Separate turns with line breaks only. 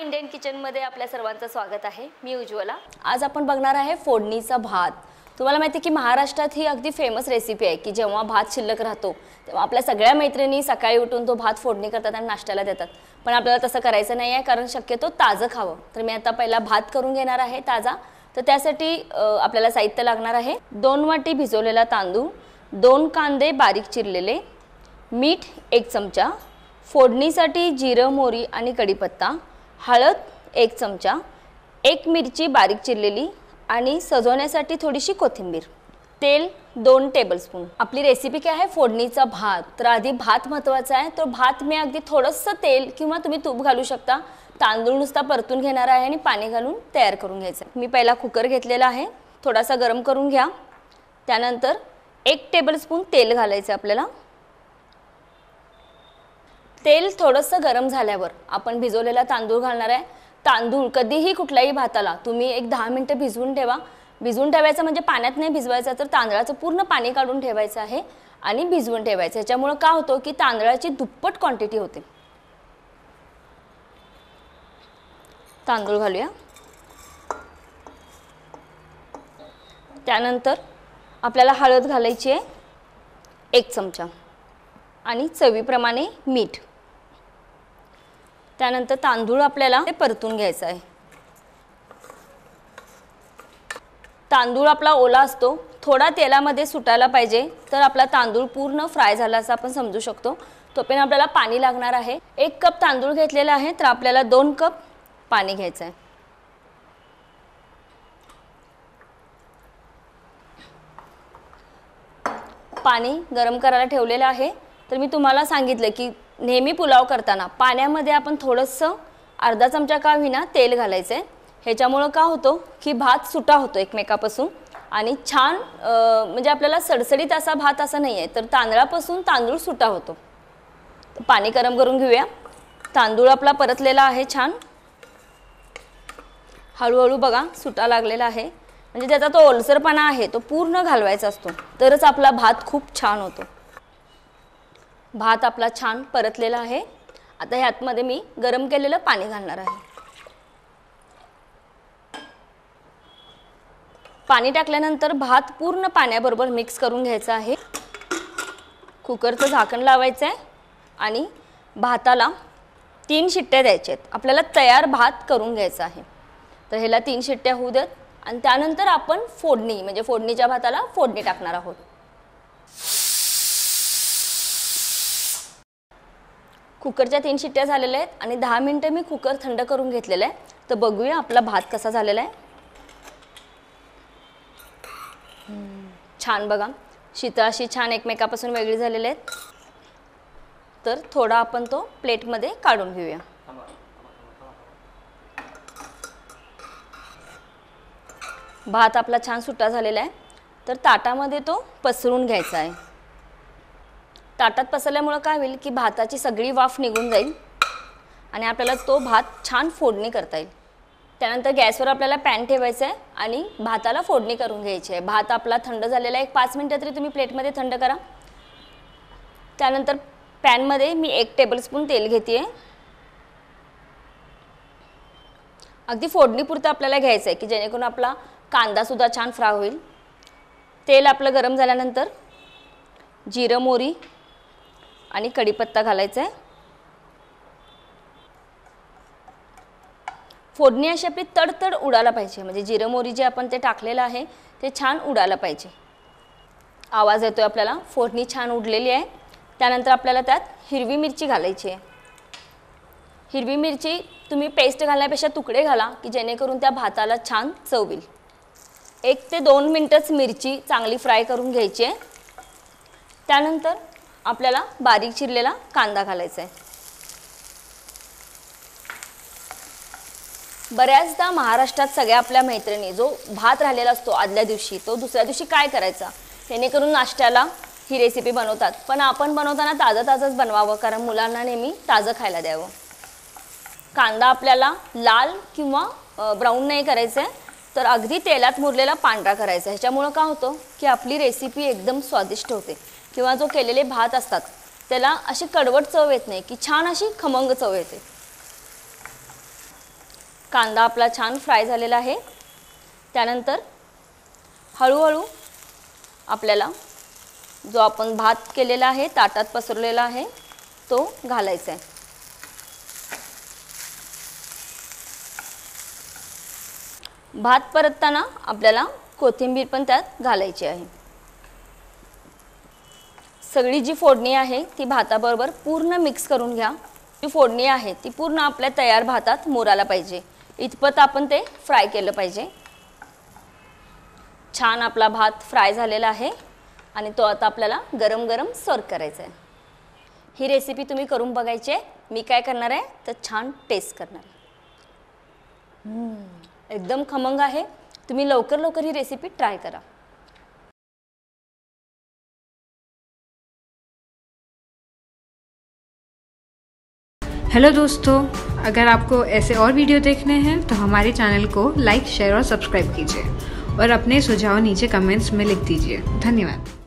Indian किचनमध्ये आपल्या सर्वांचं स्वागत आहे। मी उज्ज्वला। आज आपण बघणार आहे फोडणीचा भात। तुम्हाला माहिती आहे की महाराष्ट्रात ही अगदी फेमस रेसिपी आहे की जेव्हा भात शिल्लक राहतो तेव्हा आपल्या सगळ्या मैत्रिणी सकाळी उठून तो भात फोडणी करतात आणि नाश्त्याला देतात। पण आपल्याला तसं करायचं नाही आहे कारण शक्यतो ताजं खावं। तर मी आता पहिला भात करून घेणार आहे ताजा। तर त्यासाठी आपल्याला साहित्य लागणार आहे 2 वाटी भिजवलेला तांदूळ, 2 कांदे बारीक चिरलेले, मीठ 1 चमचा, फोडणीसाठी जिरं मोहरी आणि कढीपत्ता, हळद 1 चमचा, 1 मिरची बारीक चिरलेली आणि सजवण्यासाठी थोडीशी कोथिंबीर, तेल 2 टेबलस्पून। आपली रेसिपी काय आहे फोडणीचा भात। तर आधी भात महत्त्वाचा आहे। तो भात मी अगदी थोडंसं तेल किंवा तुम्ही तूप घालू शकता। तांदूळ नुसता परतून घेणार आहे आणि पाणी घालून तयार करून घ्यायचं। मी पहिला कुकर घेतलेला आहे, थोडासा गरम करून घ्या। त्यानंतर 1 टेबलस्पून तेल घालायचं आपल्याला। तेल थोडंसं गरम झाल्यावर आपण भिजवलेला तांदूळ घालणार आहे। तांदूळ कधीही कुठल्याही भाताला तुम्ही एक 10 मिनिटं भिजवून ठेवा। भिजवून ठेवायचं म्हणजे पाण्यात नाही भिजवायचं, तर तांदळाचं पूर्ण पाणी काढून ठेवायचं आहे आणि भिजवून ठेवायचं। याच्यामुळे काय होतं की तांदळाची दुप्पट क्वांटिटी होते। तांदूळ घालूया। त्यानंतर आपल्याला हळद घालायची आहे 1 चमचा आणि चवीप्रमाणे मीठ। त्यानंतर तांदूळ आपल्याला ते परतून घ्यायचा आहे। तांदूळ आपला ओला असतो, थोडा तेलामध्ये सुटायला पाहिजे, तर आपला तांदूळ पूर्ण फ्राय झाला असं आपण समजू शकतो। तोपर्यंत आपल्याला पाणी लागणार आहे। 1 कप तांदूळ घेतलेला आहे, तर आपल्याला 2 कप पाणी घ्यायचं आहे। पाणी गरम करायला ठेवलेलं आहे। तर मी तुम्हाला सांगितलं की नेहमी पुलाव करताना पाण्यामध्ये आपण थोडंसं अर्धा चमचा का होईना तेल घालायचं आहे। ह्याच्यामुळे काय होतं की भात सुटा होतो एकमेकापासून आणि छान म्हणजे आपल्याला सडसडीत असा भात असा नाही आहे, तर तांदळापासून तांदूळ सुटा होतो। तर पाणी गरम करून घेऊया। तांदूळ आपला परतलेला आहे छान, हळूहळू बघा सुटा लागलेला आहे, म्हणजे त्याचा तो ओलसरपणा आहे तो पूर्ण घालवायचा असतो, तरच आपला भात खूप छान होतो। भात आपला छान परतलेला आहे। आता ह्यातमध्ये मी गरम केलेलं पाणी घालणार आहे। पाणी टाकल्यानंतर भात पूर्ण पाण्याबरोबर मिक्स करून घ्यायचा आहे। कुकरचं झाकण लावायचं आहे आणि भाताला 3 शिट्ट्या द्यायच्या आहेत। आपल्याला तयार भात करून घ्यायचा आहे। तर ह्याला 3 शिट्ट्या होऊ देत आणि त्यानंतर आपण फोडणी म्हणजे फोडणीच्या भाताला फोडणी टाकणार आहोत। कुकरच्या 3 शिट्ट्या झालेल्या आहेत आणि 10 मिनिटं मी कुकर थंड करून घेतलेला आहे। तर बघूया आपला भात कसा झालेला आहे। छान बघा, शीतळ अशी छान एकमेकापासून वेगळी झालेली आहेत। तर थोडा आपण तो प्लेटमध्ये काढून घेऊया। भात आपला छान सुट्टा झालेला आहे, तर ताटामध्ये तो पसरून घ्यायचा आहे। ताटात पसरल्यामुळे काय होईल की भाताची सगळी वाफ निघून जाईल आणि आपल्याला तो भात छान फोडणी करता येईल। त्यानंतर गॅसवर आपल्याला पॅन ठेवायचा आहे आणि भाताला फोडणी करून घ्यायची आहे। भात आपला थंड झालेला आहे, 1 5 मिनिटं तरी तुम्ही प्लेटमध्ये थंड करा। त्यानंतर पॅनमध्ये मी 1 टेबलस्पून तेल घेते। अगदी फोडणीपुरतं आपल्याला घ्यायचं आहे की जेणेकरून आपला कांदासुद्धा छान फ्राय होईल। तेल आपलं गरम झाल्यानंतर जिरं मोहरी आणि कढीपत्ता घालायचा आहे। फोडणी अशी आपली तडतड उडायला पाहिजे, म्हणजे जिरं मोहरी जे आपण ते टाकलेलं आहे ते छान उडायला पाहिजे। आवाज येतोय आपल्याला, फोडणी छान उडलेली आहे। त्यानंतर आपल्याला त्यात हिरवी मिरची घालायची आहे। हिरवी मिरची तुम्ही पेस्ट घालण्यापेक्षा तुकडे घाला की जेणेकरून त्या भाताला छान चव येईल। 1 ते 2 मिनिटच मिरची चांगली फ्राय करून घ्यायची आहे। त्यानंतर आपल्याला बारीक चिरलेला कांदा घालायचा आहे। बऱ्याचदा महाराष्ट्रात सगळ्या आपल्या मैत्रिणी जो भात राहिलेला असतो आदल्या दिवशी तो दुसऱ्या दिवशी काय करायचा जेणेकरून नाश्त्याला ही रेसिपी बनवतात, पण आपण बनवताना ताजंच बनवावं कारण मुलांना नेहमी ताजं खायला द्यावं। कांदा आपल्याला लाल किंवा ब्राऊन नाही करायचं आहे, तर अगदी तेलात मुरलेला पांढरा करायचा। ह्याच्यामुळे काय होतं की आपली रेसिपी एकदम स्वादिष्ट होते किंवा जो केलेले भात असतात त्याला अशी कडवट चव येत नाही की छान अशी खमंग चव येते। कांदा आपला छान फ्राय झालेला आहे. त्यानंतर हळूहळू आपल्याला जो आपण भात केलेला आहे ताटात पसरलेला आहे तो घालायचा आहे. भात परतताना आपल्याला कोथिंबीर पण त्यात घालायची आहे. सगळी जी फोडणी आहे ती भाताबरोबर पूर्ण मिक्स करून घ्या. जी फोडणी आहे ती पूर्ण आपल्या तयार भातात मुरायला पाहिजे इतपत आपण ते फ्राय केलं पाहिजे. छान आपला भात फ्राय झालेला आहे आणि तो आता आपल्याला गरम गरम सर्व करायचा आहे. ही रेसिपी तुम्ही करून बघायची आहे. मी काय करणार आहे तर छान टेस्ट करणार आहे. एकदम खमंग आहे. तुम्ही लवकर लवकर ही रेसिपी ट्राय करा.
हेलो दोस्तों, अगर आपको ऐसे और वीडियो देखने हैं तो हमारे चैनल को लाइक, शेयर और सब्सक्राइब कीजिए और अपने सुझाव नीचे कमेंट्स में लिख दीजिए. धन्यवाद.